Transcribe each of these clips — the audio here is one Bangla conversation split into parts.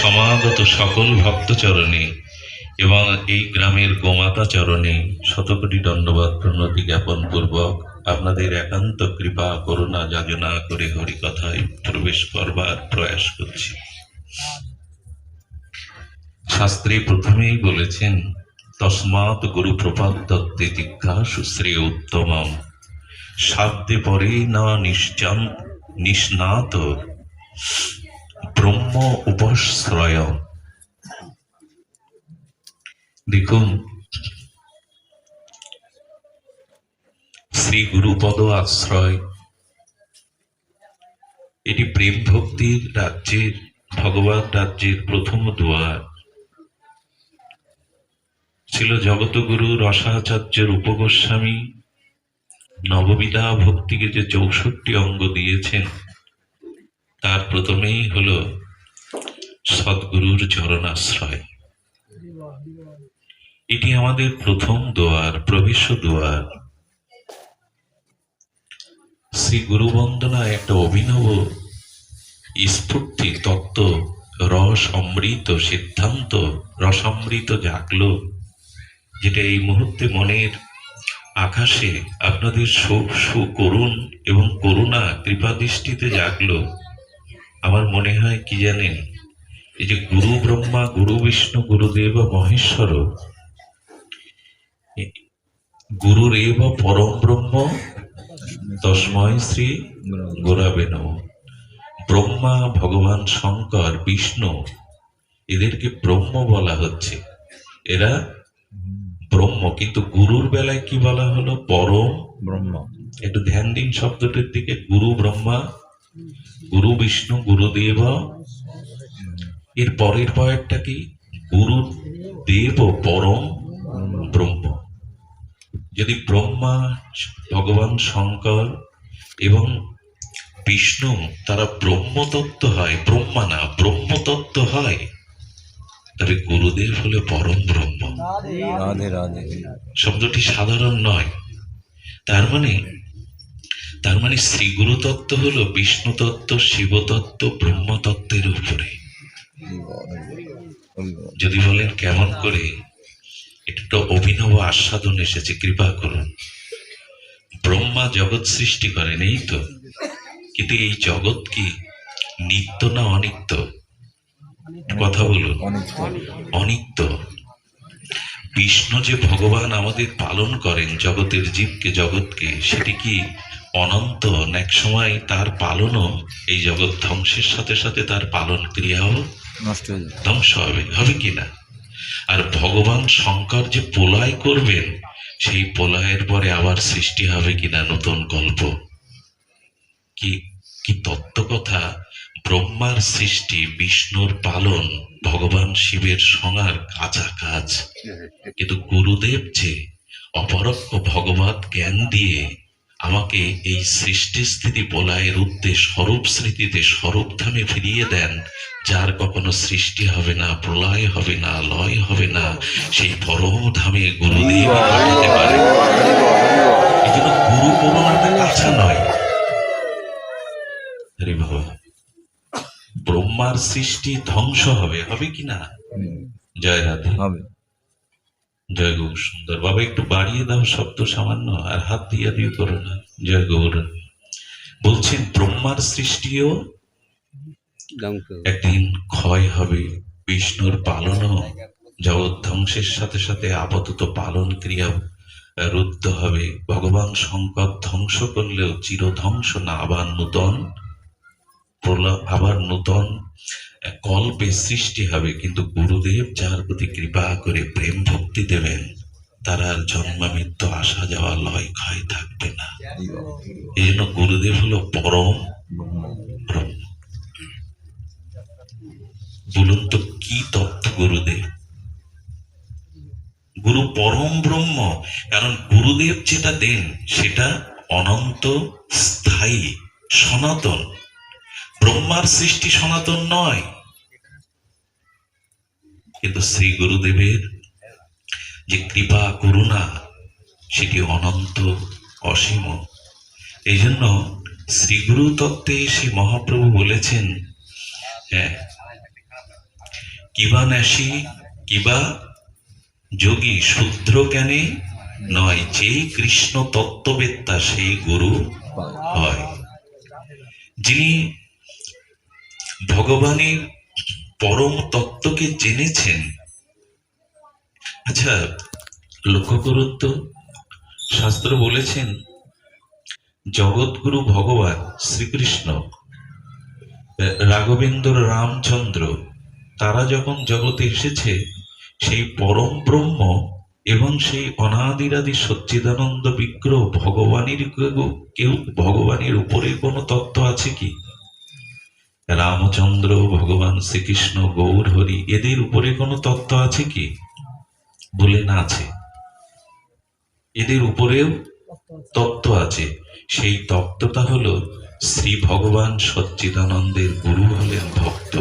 সমাগত সকল ভক্তচরণে এবং এই গ্রামের গোমাতা চরণে শতকোটি দণ্ডবাদ প্রণতি জ্ঞাপন পূর্বক আপনাদের একান্ত কৃপা করুণা যাচনা করে হরিকথায় প্রবেশ করবার প্রয়াস করছি। শাস্ত্রে প্রথমেই বলেছেন, তস্মাৎ গুরু প্রপদ্যতে জিজ্ঞাসু শ্রেয় উত্তমম শাব্দে পরে না নিষ্ণাত ব্রহ্ম উপশ্রয়। দেখুন, শ্রী গুরুপদ আশ্রয় এটি প্রেম ভক্তির রাজ্যের, ভগবান রাজ্যের প্রথম দুয়ার। ছিল জগতগুরু রসাচার্যের উপগোস্বামী নববিধা ভক্তিকে যে 64 অঙ্গ দিয়েছেন, তার প্রথমেই হল সদ্গুরুর চরণাশ্রয়। এটি আমাদের প্রথম দুয়ার, প্রবেশ দুয়ার। শ্রী গুরু বন্দনায় একটা অভিনব স্ফূর্তি তত্ত্ব, রস অমৃত সিদ্ধান্ত, রসামৃত জাগলো, যেটা এই মুহূর্তে মনের আকাশে আপনাদের সুকরুণ এবং করুণা কৃপা দৃষ্টিতে জাগলো। আমার মনে হয় কি জানেন, এই যে গুরু ব্রহ্মা, গুরু বিষ্ণু, গুরুদেব মহেশ্বর, গুরুরেব পরম ব্রহ্ম তস্মৈ শ্রী গুরবে নমঃ। ব্রহ্মা, ভগবান শঙ্কর, বিষ্ণু, এদেরকে ব্রহ্ম বলা হচ্ছে, এরা ব্রহ্ম। কিন্তু গুরুর বেলায় কি বলা হলো? পরম ব্রহ্ম। একটু ধ্যান দিন শব্দটির দিকে। গুরু ব্রহ্মা, গুরু বিষ্ণু, গুরুদেব। এর পরের পয়েরটা কি? গুরুদেব পরম ব্রহ্ম। যদি ব্রহ্মা, ভগবান শঙ্কর এবং বিষ্ণু তারা ব্রহ্মতত্ত্ব হয়, ব্রহ্মা না ব্রহ্মতত্ত্ব হয়, তবে গুরুদেব হলো পরম ব্রহ্ম। শব্দটি সাধারণ নয়। তার মানে শ্রী গুরু তত্ত্ব হলো বিষ্ণু তত্ত্ব, শিব তত্ত্ব, ব্রহ্মতত্ত্বের উপরে। যদি বলেন কেমন করে, এটা অভিনব আস্বাদন এসেছে, কৃপা করুন। ব্রহ্মা জগৎ সৃষ্টি করেন, এই তো। কিন্তু এই জগৎ কি নিত্য না অনিত্য? কথা বলুন। অনিত্য। বিষ্ণু যে ভগবান আমাদের পালন করেন জগতের জীবকে, জগৎকে, সেটি কি অনন্ত? এক সময় তার পালনও, এই জগৎ ধ্বংসের সাথে সাথে তার পালন ক্রিয়াও নষ্ট হয়ে যাবে, ধ্বংস হবে, হবে কিনা? আর ভগবান শঙ্কর যে প্রলয় করবেন, সেই প্রলয়ের পরে আবার সৃষ্টি হবে কিনা নতুন গল্প। কি তত্ত্ব কথা! ব্রহ্মার সৃষ্টি, বিষ্ণুর পালন, ভগবান শিবের সংহার, কাজ। কিন্তু গুরুদেব যে অপরোক্ষ ভগবত জ্ঞান দিয়ে আমাকে এই সৃষ্টি স্থিতি প্রলয়ের উদ্দেশ্য স্বরূপ স্মৃতিতে, স্বরূপ ধামে ফিরিয়ে দেন, যার কখনো সৃষ্টি হবে না, প্রলয় হবে না, লয় হবে না, সেই পরম ধামে গুরুদেব পাঠাতে পারে। এই জন্য গুরু করুণাটা কাছা নয়। হরে বাবা, ব্রহ্মার সৃষ্টি ধ্বংস হবে, হবে কিনা? জয় রাধে, হবে। জয় গৌর সুন্দর। বাবা একটু বাড়িয়ে দাও শব্দ সামান্য, আর হাত দিয়ে করো না। জয় গৌর। বলছেন ব্রহ্মার সৃষ্টিও একদিন ক্ষয় হবে, বিষ্ণুর পালনও জগৎ ধ্বংসের সাথে সাথে আপাতত পালন ক্রিয়া রুদ্ধ হবে। ভগবান শঙ্কর ধ্বংস করলেও চিরধ্বংস না, আবার নূতন কল্পে সৃষ্টি হবে। কিন্তু গুরুদেব যার প্রতি কৃপা করে প্রেম ভক্তি দেবেন, তার আর জন্ম মৃত্যু, আসা যাওয়া, লয় ক্ষয় থাকবে না। এই জন্য গুরুদেব হলো পরম ব্রহ্ম। বলুন তো কি তত্ত্ব গুরুদেব? গুরু পরম ব্রহ্ম। কারণ গুরুদেব যেটা দেন সেটা অনন্ত, স্থায়ী, সনাতন। ব্রহ্মার সৃষ্টি সনাতন নয়, কিন্তু শ্রী গুরুদেবের যে কৃপা করুণা, সেটি অনন্ত, অসীম। এই জন্য শ্রী গুরু তত্ত্বে শ্রী মহাপ্রভু বলেছেন, কিবা ন্যাসী কিবা যোগী শূদ্র জ্ঞানে নয়, যেই কৃষ্ণ তত্ত্ববেত্তা সেই গুরু হয়। যিনি ভগবানের পরম তত্ত্বকে জেনেছেন। আচ্ছা, লক্ষ্য করুন তো, শাস্ত্র বলেছেন জগৎগুরু ভগবান শ্রীকৃষ্ণ, রাঘবেন্দ্র রামচন্দ্র, তারা যখন জগতে এসেছে, সেই পরম ব্রহ্ম এবং সেই অনাদিরাদি সচ্চিদানন্দ বিগ্রহ ভগবানের কেউ ভগবানের উপরে কোনো তত্ত্ব আছে কি? রামচন্দ্র, ভগবান শ্রীকৃষ্ণ, গৌর হরি, এদের উপরে কোনো তত্ত্ব আছে কি? বলেন আছে। এদের উপরেও তত্ত্ব আছে। সেই তত্ত্বটা হলো শ্রী ভগবান সচ্চিদানন্দের গুরু হলেন ভক্ত।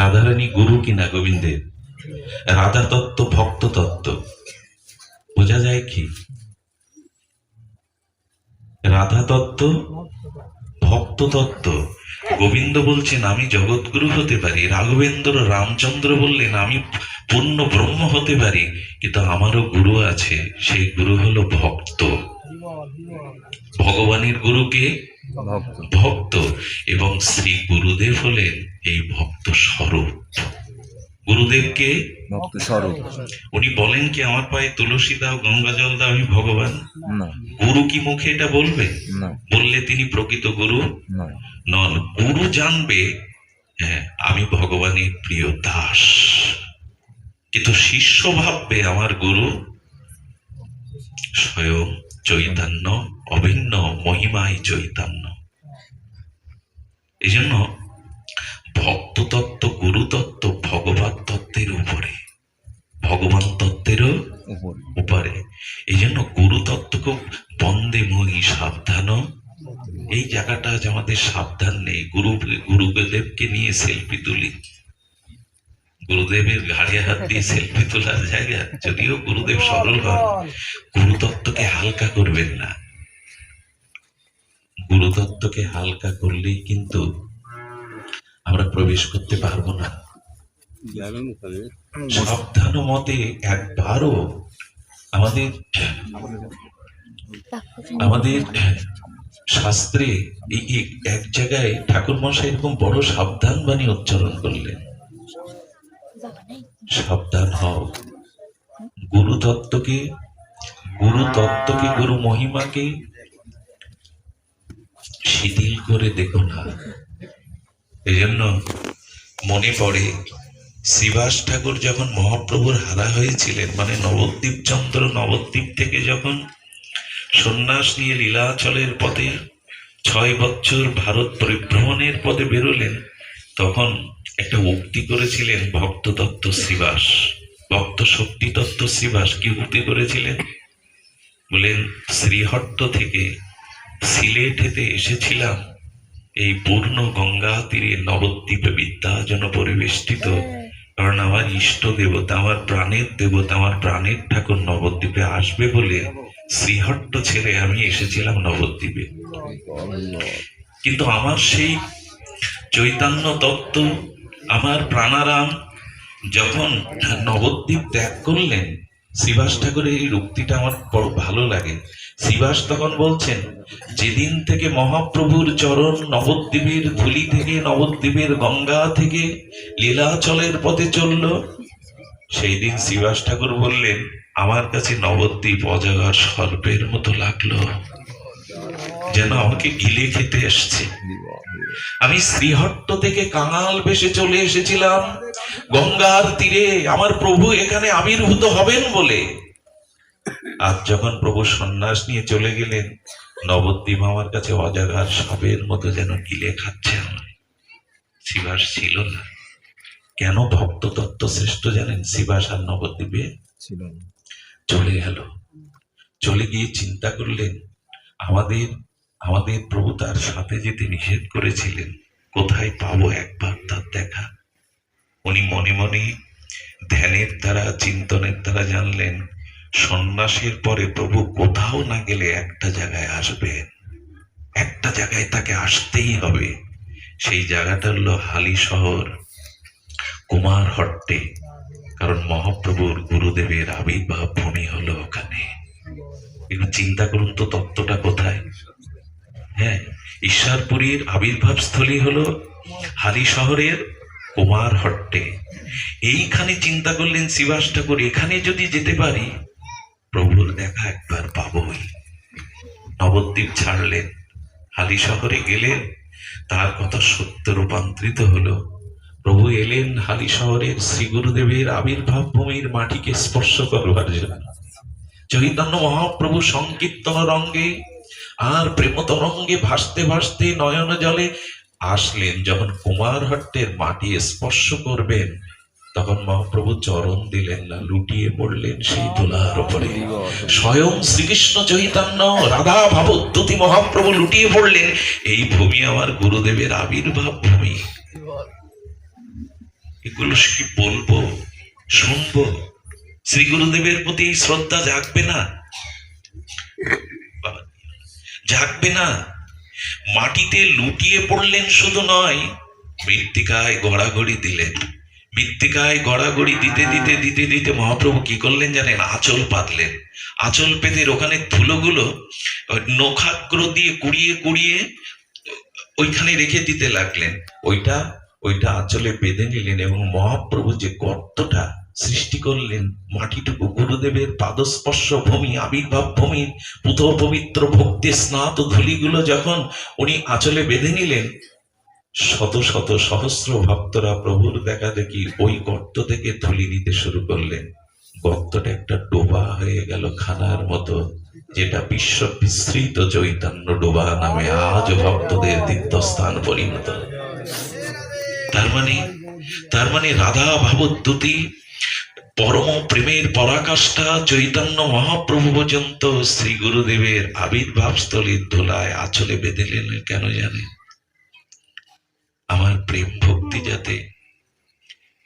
রাধারানী গুরু কিনা গোবিন্দের? রাধা তত্ত্ব ভক্ত তত্ত্ব বোঝা যায় কি? রাধা তত্ত্ব ভক্ত তত্ত্ব। গোবিন্দ বলছেন আমি জগৎগুরু হতে পারি, রাঘবেন্দ্র রামচন্দ্র বললেন আমি পূর্ণ ব্রহ্ম হতে পারি, কিন্তু আমারও গুরু আছে, সেই গুরু হলো ভক্ত। ভগবানের গুরুকে ভক্ত, এবং শ্রী গুরুদেব হলেন এই ভক্ত স্বরূপ। গুরুদেবকে ভক্ত স্বরূপ। উনি বলেন কি আমার পায়ে তুলসী দাও, গঙ্গা জল দাও, আমি ভগবান? গুরু কি মুখে এটা বলবে? বললে তিনি প্রকৃত গুরু নন। গুরু জানবে হ্যাঁ আমি ভগবানের প্রিয় দাস, কিন্তু শিষ্য ভাববে আমার গুরু স্বয়ং চৈতন্য, অভিন্ন মহিমায় চৈতন্য। এই জন্য ভক্ত তত্ত্ব, গুরু তত্ত্ব ভগবত তত্ত্বের উপরে, ভগবান তত্ত্বেরও উপরে। এই জন্য গুরু তত্ত্বকে বন্দে মই সাবধান, এই জায়গাটা আজ আমাদের সাবধান নেই। গুরুদেবকে নিয়ে সেলফি তুলি, গুরুদেবের ঘাড়ে হাত দিয়ে সেলফি তোলার জায়গা, যদিও গুরুদেব সরল হন, গুরুতত্ত্বকে হালকা করবেন না। গুরুতত্ত্বকে হালকা করলেই কিন্তু আমরা প্রবেশ করতে পারবো না। সাবধান মতে একবারও আমাদের আমাদের শাস্ত্রে এই এক জায়গায় ঠাকুর মশাই এরকম বড় সাবধান বাণী উচ্চারণ করলেন, সাবধান হও। গুরু তত্ত্বকে, গুরু মহিমাকে শিথিল করে দেখো না। এই জন্য মনে পড়ে শ্রীবাস ঠাকুর যখন মহাপ্রভুর হারা হয়েছিলেন, মানে নবদ্বীপ চন্দ্র নবদ্বীপ থেকে যখন সন্ন্যাস নিয়ে লীলাচলের পথে 6 বছর ভারত পরিভ্রমণের পথে বেরোলেন, তখন একটা উক্তি করেছিলেন ভক্ত তত্ত্ব শ্রীবাস, ভক্ত শক্তি তত্ত্ব শ্রীবাস। কি উক্তি করেছিলেন? বলেন শ্রীহট্ট থেকে সিলেটেতে এসেছিলাম, এই পূর্ণ গঙ্গা তীরে নবদ্বীপে বিদ্যাজন পরিবেষ্টিত, কারণ আমার ইষ্ট দেবতা, আমার প্রাণের দেবতা, আমার প্রাণের ঠাকুর নবদ্বীপে আসবে বলে শ্রীহট্ট ছেড়ে আমি এসেছিলাম নবদ্বীপে। কিন্তু আমার সেই চৈতন্য তত্ত্ব, আমার প্রাণারাম যখন নবদ্বীপ ত্যাগ করলেন, শ্রীবাস ঠাকুরের এই উক্তিটা আমার বড় ভালো লাগে। শ্রীবাস তখন বলছেন, যেদিন থেকে মহাপ্রভুর চরণ নবদ্বীপের ধুলি থেকে, নবদ্বীপের গঙ্গা থেকে লীলাচলের পথে চলল, সেই দিন শ্রীবাস ঠাকুর বললেন আমার কাছে নবদ্বীপ অজগর সর্পের মতো লাগলো, যেন আমাকে গিলে খেতে এসছে। আমি শ্রীহট্ট থেকে কাঙাল বেশে চলে এসেছিলাম গঙ্গার তীরে আমার প্রভু এখানে আবির্ভূত হবেন বলে। আজ যখন প্রভু সন্ন্যাস নিয়ে চলে গেলেন, নবদ্বীপ আমার কাছে অজগর সাপের মতো যেন গিলে খাচ্ছে। আমার শ্রীবাস ছিল না। কেন ভক্ত তত্ত্ব শ্রেষ্ঠ জানেন? শ্রীবাস আর নবদ্বীপে চলে গেল। চলে গিয়ে চিন্তা করলেন আমাদের আমাদের প্রভু তার সাথে যেতে নিষেধ করেছিলেন, কোথায় পাবো একবার তার দেখা। উনি মনে মনে ধ্যানের দ্বারা, চিন্তনের দ্বারা জানলেন সন্ন্যাসের পরে প্রভু কোথাও না গেলে একটা জায়গায় আসবেন, একটা জায়গায় তাকে আসতেই হবে। সেই জায়গাটা হলো হালি শহর। কুমার হট্টে, কারণ মহাপ্রভুর গুরুদেবের আবির্ভাব ভূমি হলো ওখানে। কিন্তু চিন্তা করুন তো তত্ত্বটা কোথায়। হ্যাঁ, ঈশ্বরপুরীর আবির্ভাব স্থলী হলো হালি শহরের কুমার হট্টে। এইখানে চিন্তা করলেন শিবাস ঠাকুর, এখানে যদি যেতে পারি প্রভুর দেখা একবার পাবই। নবদ্বীপ ছাড়লেন, হালি শহরে গেলেন, তার কথা সত্য রূপান্তরিত হলো। প্রভু এলেন হালি শহরের শ্রী গুরুদেবের আবির্ভাব ভূমির মাটিকে স্পর্শ করবার জন্য। চৈতন্য মহাপ্রভু সংকীর্তন রঙ্গে আর প্রেম তরঙ্গে ভাসতে ভাসতে নয়ন জলে আসলেন। যখন কুমারহট্টের মাটি স্পর্শ করবেন তখন মহাপ্রভু চরণ দিলেন না, লুটিয়ে পড়লেন সেই ধুলার উপরে। স্বয়ং শ্রীকৃষ্ণ চৈতন্য রাধা ভাবোদ্যুতি মহাপ্রভু লুটিয়ে পড়লেন, এই ভূমি আমার গুরুদেবের আবির্ভাব ভূমি। এগুলো কি বলবো, শুনবো? শ্রী গুরুদেবের প্রতি শ্রদ্ধা জাগবে না? জাগবে না? মাটিতে লুটিয়ে পড়লেন শুধু নয়, মৃত্তিকায় গড়াগড়ি দিলেন। মৃত্তিকায় গড়াগড়ি দিতে দিতে দিতে দিতে মহাপ্রভু কি করলেন জানেন? আঁচল পাতলেন। আঁচল পেতে ওখানে ধুলোগুলো নখাগ্র দিয়ে কুড়িয়ে কুড়িয়ে ওইখানে রেখে দিতে লাগলেন। ওইটা আঁচলে বেঁধে নিলেন এবং মহাপ্রভু যে গর্তটা সৃষ্টি করলেন, মাটিটুকু গুরুদেবের পাদস্পর্শ ভূমি, আবির্ভাব ভূমির পুত পবিত্র ভক্তি স্নাত ধুলিগুলো যখন উনি আঁচলে বেঁধে নিলেন, শত শত সহস্র ভক্তরা প্রভুর দেখা দেখি ওই গর্ত থেকে ধুলি নিতে শুরু করলেন। গর্তটা একটা ডোবা হয়ে গেল খানার মতো, যেটা বিশ্ব বিস্তৃত চৈতন্য ডোবা নামে আজ ভক্তদের তীর্থস্থান পরিণত। তার মানে রাধা ভাবোদ্যুতি পরম প্রেমের পরাকাষ্ঠা চৈতন্য মহাপ্রভু পর্যন্ত শ্রী গুরুদেবের আবির্ভাব স্থলীর ধুলায় আঁচলে বেঁধেলেন। কেন জানেন? আমার প্রেম ভক্তি যাতে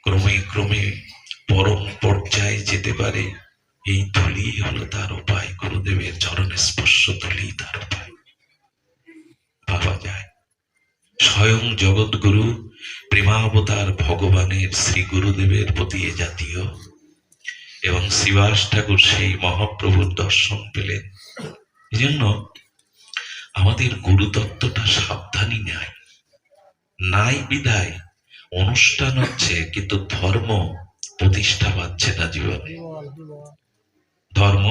ক্রমে ক্রমে পরম পর্যায়ে যেতে পারে, এই ধুলি হলো তার উপায়। গুরুদেবের চরণ স্পর্শ ধুলি তার উপায়। ভাবা যায় স্বয়ং জগৎগুরু প্রেমাবতার ভগবানের শ্রী গুরুদেবের প্রতি এ জাতীয়, এবং শিবাস ঠাকুর সেই মহাপ্রভুর দর্শন পেলেন। এই জন্য আমাদের গুরুতত্ত্বটা সাবধানী নাই বিদায় অনুষ্ঠান হচ্ছে, কিন্তু ধর্ম প্রতিষ্ঠা পাচ্ছে না জীবনে। ধর্ম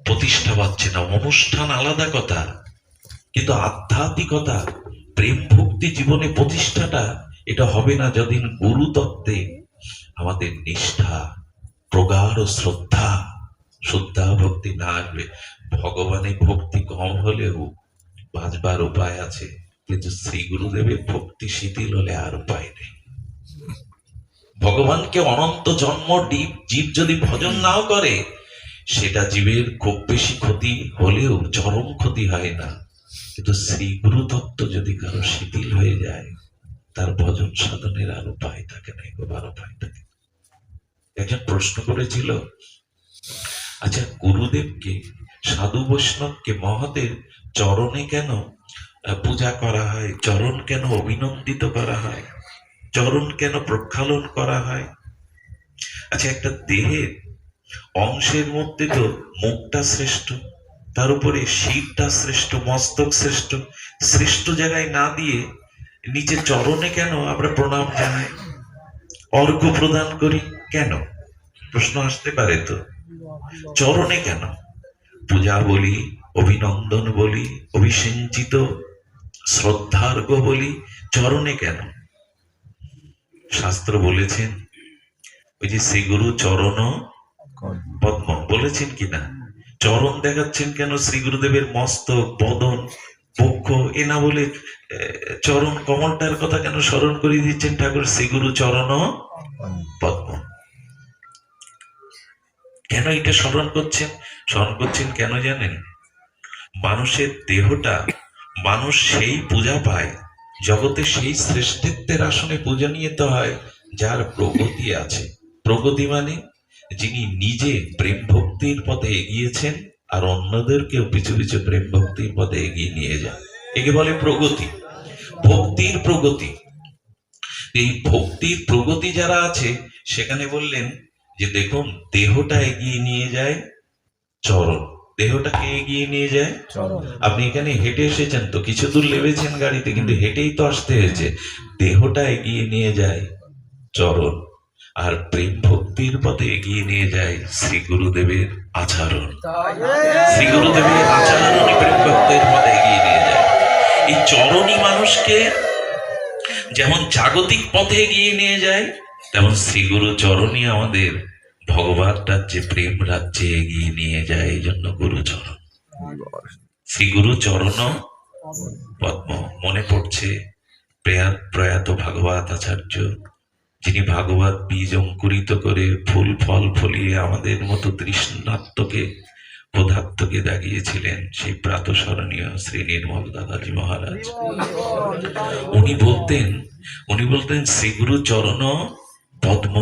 প্রতিষ্ঠা পাচ্ছে না। অনুষ্ঠান আলাদা কথা, কিন্তু আধ্যাত্মিকতা, প্রেম ভক্তি জীবনে প্রতিষ্ঠাটা এটা হবে না যতদিন গুরু তত্ত্বে আমাদের নিষ্ঠা, প্রগাঢ় শ্রদ্ধা ভক্তি না আসবে। ভগবানের ভক্তি কম হলেও বাঁচবার উপায় আছে, কিন্তু শ্রী গুরুদেবের ভক্তি শিথিল হলে আর উপায় নেই। ভগবানকে অনন্ত জন্ম জীব যদি ভজন নাও করে, সেটা জীবের খুব বেশি ক্ষতি হলেও চরম ক্ষতি হয় না। কিন্তু শ্রী গুরু তত্ত্ব যদি কারো শিথিল হয়ে যায়, তার ভজন সাধনের আর উপায় থাকে না, এগোবার উপায় থাকে। একজন প্রশ্ন করেছিল, আচ্ছা গুরুদেবকে, সাধু বৈষ্ণবকে মহতের চরণে কেন পূজা করা হয়, চরণ কেন অভিনন্দিত করা হয়, চরণ কেন প্রক্ষালন করা হয়? আচ্ছা, একটা দেহের অংশের মধ্যে তো মুখটা শ্রেষ্ঠ, তার উপরে শিরটা শ্রেষ্ঠ, মস্তক শ্রেষ্ঠ। শ্রেষ্ঠ জায়গায় না দিয়ে নিচে চরণে কেন আমরা প্রণাম জানাই, অর্ঘ্য প্রদান করি? কেন? প্রশ্ন আসতে পারে তো। চরণে কেন পূজা বলি, অভিনন্দন বলি, অভিসিঞ্চিত শ্রদ্ধার্ঘ বলি, চরণে কেন? শাস্ত্র বলেছেন, ওই যে শ্রী গুরু চরণ পদ্ম বলেছেন কিনা, চরণ দেখাচ্ছেন কেন? শ্রী গুরুদেবের মস্তক, বদন, বক্ষ এ না বলে চরণ কমলটার কথা কেন স্মরণ করে দিচ্ছেন ঠাকুর? শ্রী গুরু চরণ পদ্ম কেন এটা স্মরণ করছেন কেন জানেন? মানুষের দেহটা, মানুষ সেই পূজা পায়, জগতে সেই শ্রেষ্ঠত্বের আসনে পূজনীয়ত হয় যার প্রগতি আছে। প্রগতি মানে যিনি নিজে প্রেম ভক্তির পথে এগিয়েছেন আর অন্যদেরকেও পিছু পিছু প্রেম ভক্তির পথে এগিয়ে নিয়ে যান, একে বলে প্রগতি, ভক্তির প্রগতি। এই ভক্তির প্রগতি যারা আছে সেখানে বললেন যে দেখুন, দেহটা এগিয়ে নিয়ে যায় চরণ। দেহটাকে এগিয়ে নিয়ে যায় আপনি এখানে হেঁটে এসেছেন, তো কিছু দূর লেবেছেন গাড়িতে, কিন্তু হেঁটেই তো আসতে হয়েছে। দেহটা এগিয়ে নিয়ে যায় চরণ, আর প্রেম ভক্তির পথে এগিয়ে নিয়ে যায় শ্রী গুরুদেবের আচরণ। শ্রী গুরুদেবের আচরণই প্রেম ভক্তের পথে এগিয়ে নিয়ে যায়। এই চরণই মানুষকে যেমন জাগতিক পথে এগিয়ে নিয়ে যায়, তেমন শ্রী গুরু চরণই আমাদের ভগবান রাজ্যে, প্রেম রাজ্যে এগিয়ে নিয়ে যায়। এই জন্য গুরুচরণ, শ্রী গুরু চরণ পদ্ম। মনে পড়ছে প্রয়াত ভাগবত আচার্য, যিনি ভাগবত বীজ অঙ্কুরিত করে ফুল ফল ফলিয়ে আমাদের মতো তৃষ্ণাত্মকে পদার্থকে দাগিয়েছিলেন, সেই প্রাতঃস্মরণীয় শ্রী নির্মল দাদাজি মহারাজ। উনি বলতেন শ্রীগুরু চরণ পদ্ম।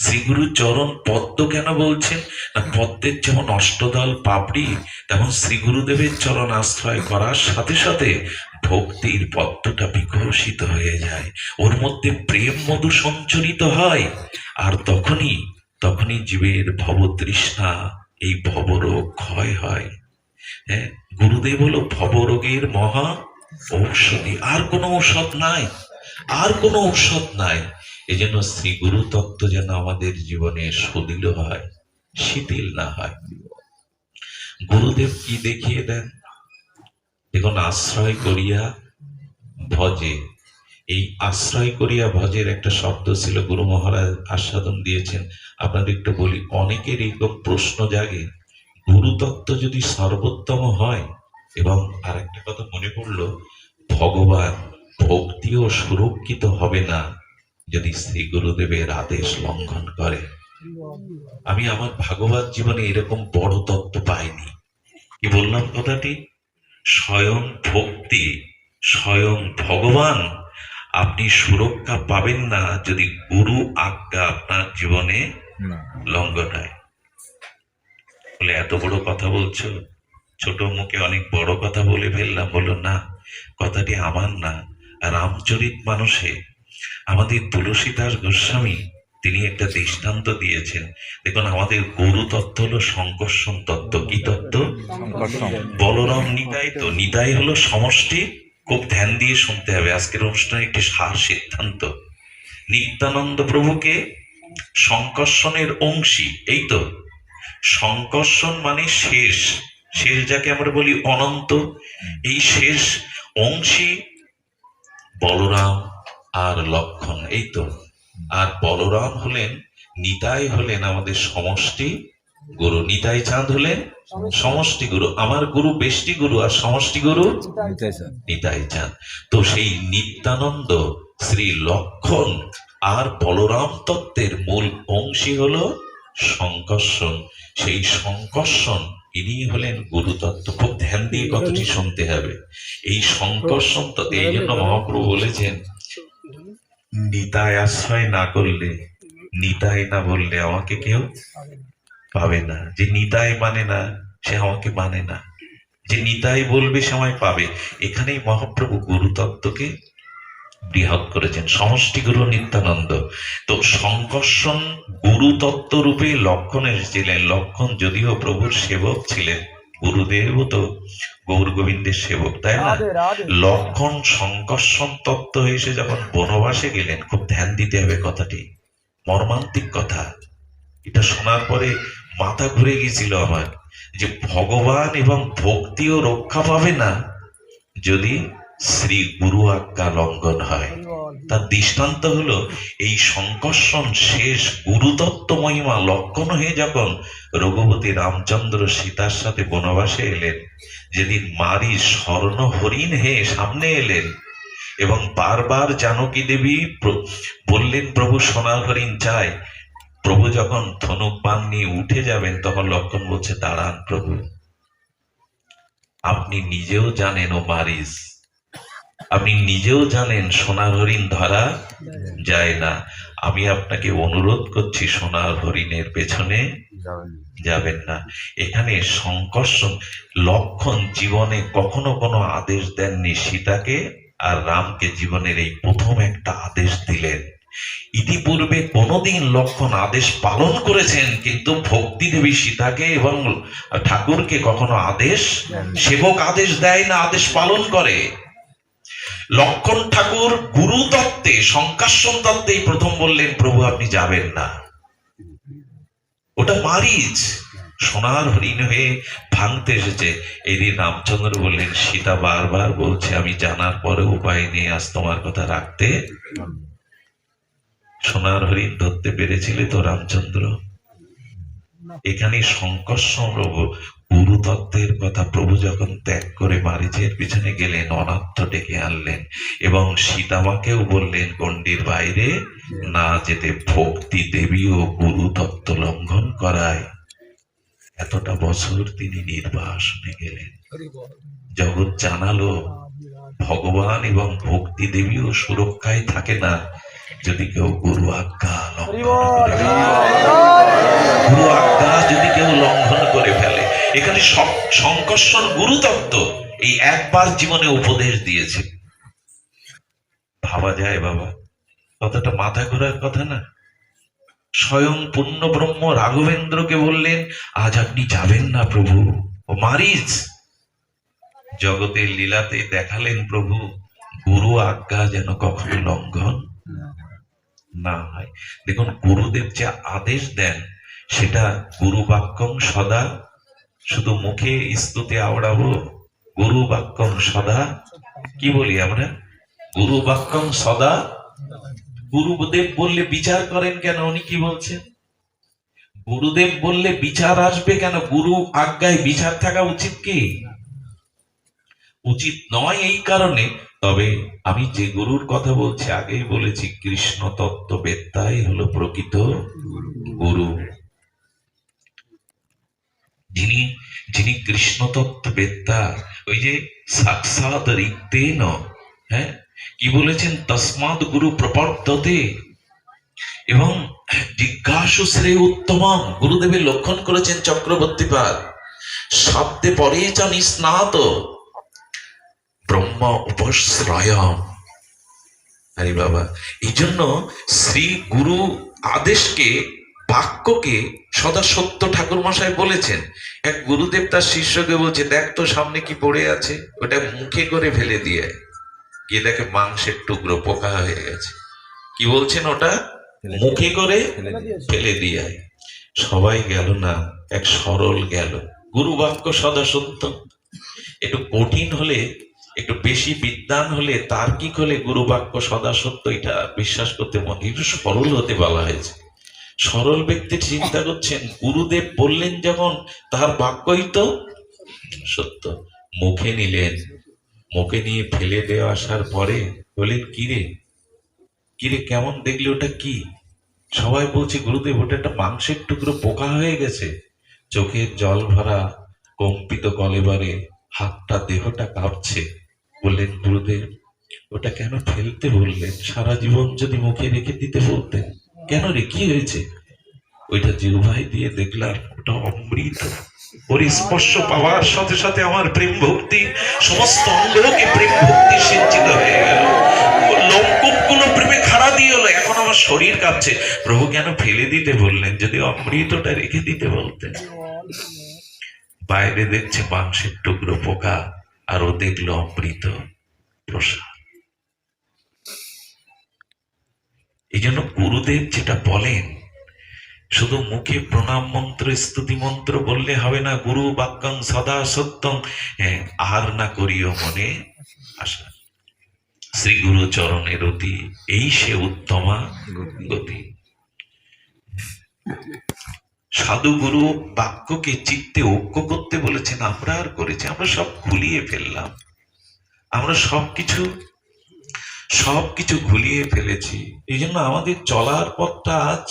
শ্রীগুরু চরণ পদ্ম কেন বলছেন না, পদ্মের যেমন অষ্টদল পাপড়ি, তেমন শ্রী গুরুদেবের চরণ আশ্রয় করার সাথে সাথে ভক্তির পদ্মটা বিকশিত হয়ে যায়, ওর মধ্যে প্রেম মধু সঞ্চরিত হয়। আর তখনই জীবের ভবতৃষ্ণা, এই ভবরোগ ক্ষয় হয়। হ্যাঁ, গুরুদেব হলো ভবরোগের মহা ঔষধি। আর কোনো ঔষধ নাই, আর কোনো ঔষধ নাই। এই জন্য শ্রী গুরু তত্ত্ব যেন আমাদের জীবনে সদিল হয়, শিথিল না হয়। গুরুদেব কি দেখিয়ে দেন দেখুন, আশ্রয় করিয়া ভজে। এই আশ্রয় করিয়া ভজের একটা শব্দ ছিল, গুরু মহারাজ আস্বাদন দিয়েছেন। আপনাদের একটু বলি, অনেকের এইরকম প্রশ্ন জাগে, গুরুতত্ত্ব যদি সর্বোত্তম হয়, এবং আর একটা কথা মনে পড়লো, ভগবান ভক্তিও সুরক্ষিত হবে না যদি শ্রী গুরুদেবের আদেশ লঙ্ঘন করে। আমি আমার ভাগবত জীবনে এরকম বড় তত্ত্ব পাইনি। কি বললাম কথাটি? স্বয়ং ভক্তি, স্বয়ং ভগবান আপনি সুরক্ষা পাবেন না যদি গুরু আজ্ঞা আপনার জীবনে লঙ্ঘন হয়। বলে এত বড় কথা বলছো, ছোট মুখে অনেক বড় কথা বলে ফেললাম। বললো না, কথাটি আমার না, রামচরিত মানসে আমাদের তুলসীদাস গোস্বামী তিনি একটা দৃষ্টান্ত দিয়েছেন। দেখুন, আমাদের গুরু তত্ত্ব হলো সংকর্ষণ তত্ত্ব। কি তত্ত্ব? বলরাম নিতাই। তো নিতাই হলো সমষ্টি, খুব ধ্যান দিয়ে শুনতে হবে। আজকের অনুষ্ঠানে একটি সার সিদ্ধান্ত, নিত্যানন্দ প্রভুকে সংকর্ষণের অংশী। এই তো সংকর্ষণ মানে শেষ, শেষ যাকে আমরা বলি অনন্ত, এই শেষ অংশী বলরাম আর লক্ষণ। এই তো, আর বলরাম হলেন, নিতাই হলেন আমাদের সমষ্টি গুরু। নিতাই চাঁদ হলেন সমষ্টি গুরু। আমার গুরু বেষ্টি গুরু, আর সমষ্টি গুরু নিতাই চাঁদ। তো সেই নিত্যানন্দ, শ্রী লক্ষণ আর বলরাম তত্ত্বের মূল অংশী হলো সংকর্ষণ। সেই সংকর্ষণ ইনি হলেন গুরুতত্ত্ব। খুব ধ্যান দিয়ে কথাটি শুনতে হবে। এই সংকর্ষণ তো, এই জন্য মহাপ্রভু বলেছেন, নিতাই আশ্রয় না করলে, নিতাই না বললে আমাকে কেউ পাবে না। যে নিতাই মানে না, সে আমাকে মানে না। যে নিতাই বলবে সে আমায় পাবে। এখানেই মহাপ্রভু গুরুতত্ত্বকে বৃহৎ করেছেন, সমষ্টি গুরু নিত্যানন্দ। তো সংকর্ষণ গুরুতত্ত্ব রূপে লক্ষণ এসেছিলেন। লক্ষণ যদিও প্রভুর সেবক ছিলেন, গুরুদেব তো গৌর গোবিন্দের সেবক, তাই না? লক্ষণ সংকর্ষণ তত্ত্ব এসে যখন বনবাসে গেলেন, খুব ধ্যান দিতে হবে কথাটি, মর্মান্তিক কথা। এটা শোনার পরে মাথা ঘুরে গিয়েছিল আমার, যে ভগবান এবং ভক্তিও রক্ষা পাবে না যদি শ্রী গুরু আজ্ঞা লঙ্ঘন হয়। তার দৃষ্টান্ত হলো এই সংকর্ষণ শেষ গুরুতত্ত্ব মহিমা লক্ষণ হয়ে যখন রঘুপতি রামচন্দ্র সীতার সাথে বনবাসে এলেন, যেদিন মারি স্বর্ণ হরিণ হয়ে সামনে এলেন, এবং বারবার জানকী দেবী বললেন প্রভু সোনার হরিণ চাই। প্রভু যখন ধনুক বাণ নিয়ে উঠে যাবেন, তখন লক্ষণ বলছে, দাঁড়ান প্রভু, আপনি নিজেও জানেন ও মারিস, আপনি নিজেও জানেন সোনার হরিণ ধরা যায় না। আমি আপনাকে অনুরোধ করছি, সোনার হরিণের পেছনে যাবেন না। এখানে সংকর্ষণ লক্ষণ জীবনে কখনো কোনো আদেশ দেননি সীতাকে আর রামকে জীবনের এই প্রথম একটা আদেশ দিলেন। ইতিপূর্বে কোনোদিন লক্ষণ আদেশ পালন করেছেন, কিন্তু ভক্তি দেবী সীতাকে এবং ঠাকুরকে কখনো আদেশ, সেবক আদেশ দেয় না, আদেশ পালন করে। লক্ষণ ঠাকুর গুরু তত্ত্বে, শঙ্কাশ্বন তত্ত্বেই প্রথম বললেন প্রভু আপনি যাবেন না। ওটা মারিচ সোনার হরিণ হয়ে ভাঙতে এসেছে। এদিন রামচন্দ্র বললেন সীতা বারবার বলছে আমি জানার পরে উপায় নেই, আজ তোমার কথা রাখতে। সোনার হরিণ ধরতে পেরেছিলে তো রামচন্দ্র? এখানে সংকর্ষণ গুরু তত্ত্বের কথা প্রভু যখন ত্যাগ করে মারিচের পিছনে গেলেন, অনাথ ডেকে আনলেন এবং সীতামাকেও বললেন গণ্ডির বাইরে না যেতে। ভক্তি দেবীও গুরু তত্ত্ব লঙ্ঘন করায় এতটা বছর তিনি নির্বাসনে গেলেন। জগৎ জানালো ভগবান এবং ভক্তি দেবীও সুরক্ষায় থাকে না যদি কেউ গুরু আজ্ঞা লঙ্ঘন করে ফেলে। গুরু আজ্ঞা যদি কেউ লঙ্ঘন করে ফেলে। এখানে সংকর্ষণ গুরু তত্ত্ব এই একবার জীবনে উপদেশ দিয়েছে। ভাবা যায় বাবা, কতটা মাথা ঘোরার কথা না? স্বয়ং পূর্ণ ব্রহ্ম রাঘবেন্দ্রকে বললেন আজ আপনি যাবেন না প্রভু। ও মারিচ জগতের লীলাতে দেখালেন প্রভু গুরু আজ্ঞা যেন কখনো লঙ্ঘন না হয়। দেখুন গুরুদেব যে আদেশ দেন সেটা গুরু বাক্যং সদা, শুধু মুখে স্তুতি আওড়াবো গুরু বাক্যং সদা, কি বলি আমরা? গুরু বাক্যং সদা। গুরুদেব বললে বিচার করেন কেন? উনি কি বলছেন? গুরুদেব বললে বিচার আসবে কেন? গুরু আজ্ঞায় বিচার থাকা উচিত কি? উচিত নয় এই কারণে। তবে আমি যে গুরুর কথা বলছি আগেই বলেছি কৃষ্ণ তত্ত্ববেত্তাই হলো প্রকৃত গুরু। যিনি যিনি কৃষ্ণ তত্ত্ববেত্তা, ওই যে সাক্ষাৎ ঋক্তেন, হ্যাঁ কি বলেছেন? তস্মাৎ গুরু প্রপদ্যতে এবং জিজ্ঞাসু শ্রেয় উত্তমম। গুরুদেবের লক্ষণ করেছেন চক্রবর্তীপাদ। শব্দে পরে চ নিস্নাত ব্রহ্ম উপশ্রয়ম। আরে বাবা, এই জন্য শ্রী গুরু আদেশকে, বাক্যকে সদা সত্য ঠাকুর মশাই বলেছেন। এক গুরুদেব তার শিষ্যকে বলছে দেখ তো সামনে কি পড়ে আছে, ওটা মুখে করে ফেলে দিয়ে গিয়ে দেখে মাংসের টুকরো পোকা হয়ে গেছে। কি বলছেন? ওটা মুখে করে ফেলে দিয়ে। সবাই গেল না, এক সরল গেল। গুরু বাক্য সদা সত্য। একটু কঠিন হলে, একটু বেশি বিদ্বান হলে, তার্কিক হলে গুরু বাক্য সদা সত্য এটা বিশ্বাস করতে মনে, একটু সরল হতে বলা হয়েছে। সরল ব্যক্তি চিন্তা করছেন গুরুদেব বললেন যখন তার বাক্যই তো সত্য। মুখে নিলেন, মুখে নিয়ে ফেলে দেওয়া আসার পরে বললেন কিরে কিরে কেমন দেখলি ওটা কি? সবাই বলছে গুরুদেব ওটা একটা মাংসের টুকরো পোকা হয়ে গেছে। চোখের জল ভরা, কম্পিত কলেবারে হাতটা দেহটা কাঁপছে। বললেন গুরুদেব ওটা কেন ফেলতে বললেন? সারা জীবন যদি মুখে রেখে দিতে বলতেন। কেন রে, কি হয়েছে? ওইটা জিহ্বায় দিয়ে দেখলাম ওটা অমৃত। ওর স্পর্শ পাওয়ার সাথে সাথে আমার প্রেম ভক্তি সমস্ত অঙ্গকে প্রেম ভক্তি সিঞ্চিত হয়ে গেল। লোমকূপ গুলো প্রেমে খাড়া দিয়ে হলো, এখন আমার শরীর কাঁপছে। প্রভু কেন ফেলে দিতে বললেন? যদি অমৃতটা রেখে দিতে বলতেন। বাইরে দেখছে মাংসের টুকরো পোকা, আর ও দেখলো অমৃত প্রসাদ। এই জন্য গুরুদেব যেটা বলেন শুধু মুখে প্রণাম মন্ত্র স্তুতি মন্ত্র বললে হবে না। গুরু বাক্যং সদা সত্যং, আর না করিও মনে আশা। শ্রী গুরু চরণের অতি, এই সে উত্তমা গতি। সাধু গুরু বাক্যকে চিত্তে ঐক্য করতে বলেছেন, আমরা আর করেছি, আমরা সব ঘুলিয়ে ফেললাম। আমরা সবকিছু ঘুলিয়ে ফেলেছি। এই জন্য আমাদের চলার পথটা আজ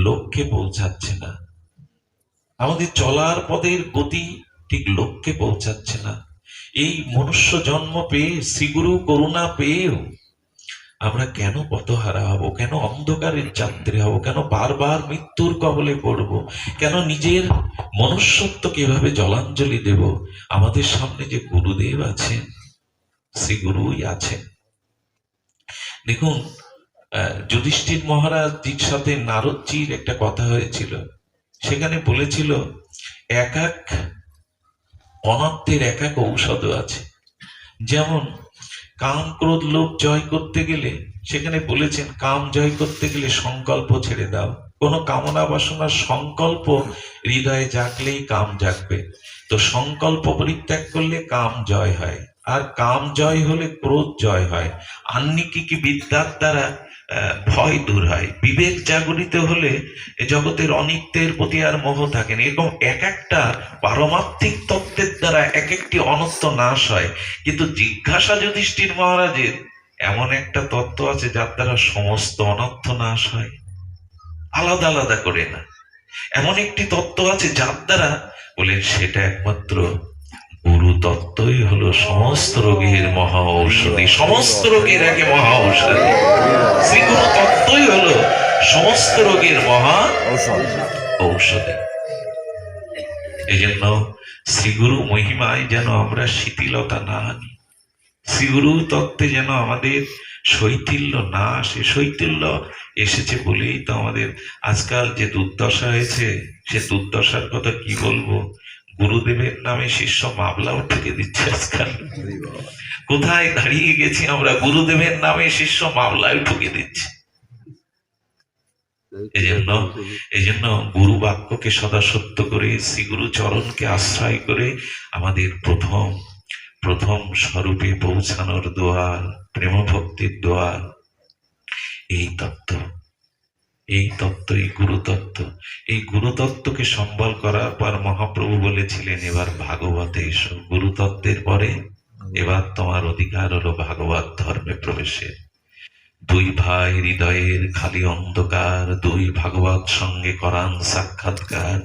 লক্ষ্যে পৌঁছাচ্ছে না। আমাদের চলার পথের গতি ঠিক লক্ষ্যে পৌঁছাচ্ছে না। এই মনুষ্য জন্ম পেয়ে, শ্রীগুরু করুণা পেয়েও আমরা কেন পথহারা হব? কেন অন্ধকারের যাত্রী হব? কেন বারবার মৃত্যুর কবলে পড়ব? কেন নিজের মনুষ্যত্বকে এভাবে জলাঞ্জলি দেব? আমাদের সামনে যে গুরুদেব আছেন, শ্রী গুরুই আছেন। দেখুন, যুধিষ্ঠির মহারাজজির সাথে নারদজির একটা কথা হয়েছিল। সেখানে বলেছিল এক এক অনর্থের এক এক ঔষধ আছে। যেমন কাম ক্রোধ লোভ জয় করতে গেলে সেখানে বলেছেন কাম জয় করতে গেলে সংকল্প ছেড়ে দাও। কোনো কামনা বাসনার সংকল্প হৃদয়ে জাগলেই কাম জাগবে। তো সংকল্প পরিত্যাগ করলে কাম জয় হয়, আর কাম জয় হলে ক্রোধ জয় হয়। আহ্নিকি বিদ্যার দ্বারা ভয় দূর হয়। বিবেক জাগরিত হলে এ জগতের অনিত্যের প্রতি আর মোহ থাকে না। এরকম এক একটা পারমার্থিক তত্ত্বের দ্বারা এক একটি অনত্য নাশ হয়। কিন্তু জিজ্ঞাসা যুধিষ্ঠির মহারাজের এমন একটা তত্ত্ব আছে যার দ্বারা সমস্ত অনর্থ নাশ হয়, আলাদা আলাদা করে না। এমন একটি তত্ত্ব আছে যার দ্বারা বলেন সেটা একমাত্র গুরু তত্ত্বই হলো সমস্ত রোগের মহা ঔষধি। সমস্ত রোগের একে মহা ঔষধি শ্রী গুরু তত্ত্বই হলো সমস্ত রোগের মহা ঔষধি। এই জন্য শ্রীগুরু মহিমায় যেন আমরা শিথিলতা না আনি, শ্রীগুরু তত্ত্বে যেন আমাদের শৈথিল্য না আসে। শৈথিল্য এসেছে বলেই তো আমাদের আজকাল যে দুর্দশা হয়েছে, সে দুর্দশার কথা কি বলবো। গুরুদেবের নামে শিষ্য মামলাও ঠেকে দিচ্ছে আজকাল। কোথায় দাঁড়িয়ে গেছি আমরা, গুরুদেবের নামে শিষ্য মামলায় ঠুকে দিচ্ছে। এই জন্য গুরু বাক্যকে সদা সত্য করে শ্রীগুরু চরণকে আশ্রয় করে আমাদের প্রথম স্বরূপে পৌঁছানোর দোয়ার, প্রেম ভক্তির দোয়ার এই তত্ত্ব, এই তত্ত্ব, এই গুরুতত্ত্ব। এই গুরুতত্ত্বকে সম্বল করার পর মহাপ্রভু বলেছিলেন এবার ভাগবতে এসো। গুরুতত্ত্বের পরে এবার তোমার অধিকার হলো ভাগবত ধর্মে প্রবেশের। দুই ভাই হৃদয়ের খালি অন্ধকার, দুই ভাগবত সঙ্গে করান সাক্ষাৎকার।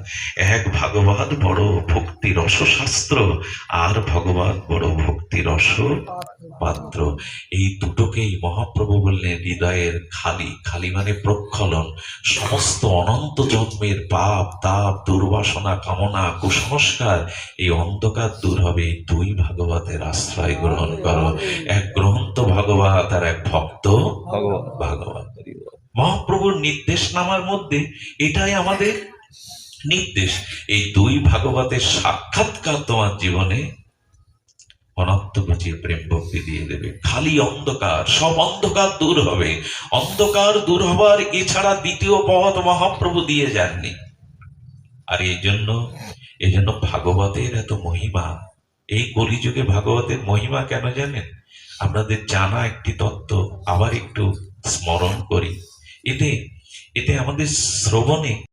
এক ভাগবত বড় ভক্তি রসশাস্ত্র, আর ভগবত বড় ভক্তি রস পাত্র। এই দুটোকেই মহাপ্রভু বললেন হৃদয়ের খালি। খালি মানে প্রক্ষালন। সমস্ত অনন্ত জন্মের পাপ তাপ দুর্বাসনা কামনা কুসংস্কার, এই অন্ধকার দূর হবে এই দুই ভাগবতের আশ্রয় গ্রহণ করো। এক গ্রন্থ ভাগবত আর এক ভক্ত ভাগবত। মহাপ্রভুর নির্দেশ নামার মধ্যে এটাই আমাদের নির্দেশ। এই দুই ভাগবতের সাক্ষাৎকার তোমার জীবনে অনন্ত বুঝিয়ে প্রেম ভক্তি দিয়ে দেবে। খালি অন্ধকার, সব অন্ধকার দূর হবে। অন্ধকার দূর হবার এছাড়া দ্বিতীয় পথ মহাপ্রভু দিয়ে যাননি। আর এই জন্য ভাগবতের এত মহিমা। এই কলিযুগে ভাগবতের মহিমা কেন জানেন? আপনাদের জানা একটি তত্ত্ব আবার একটু স্মরণ করি। এতে আমাদের শ্রবণে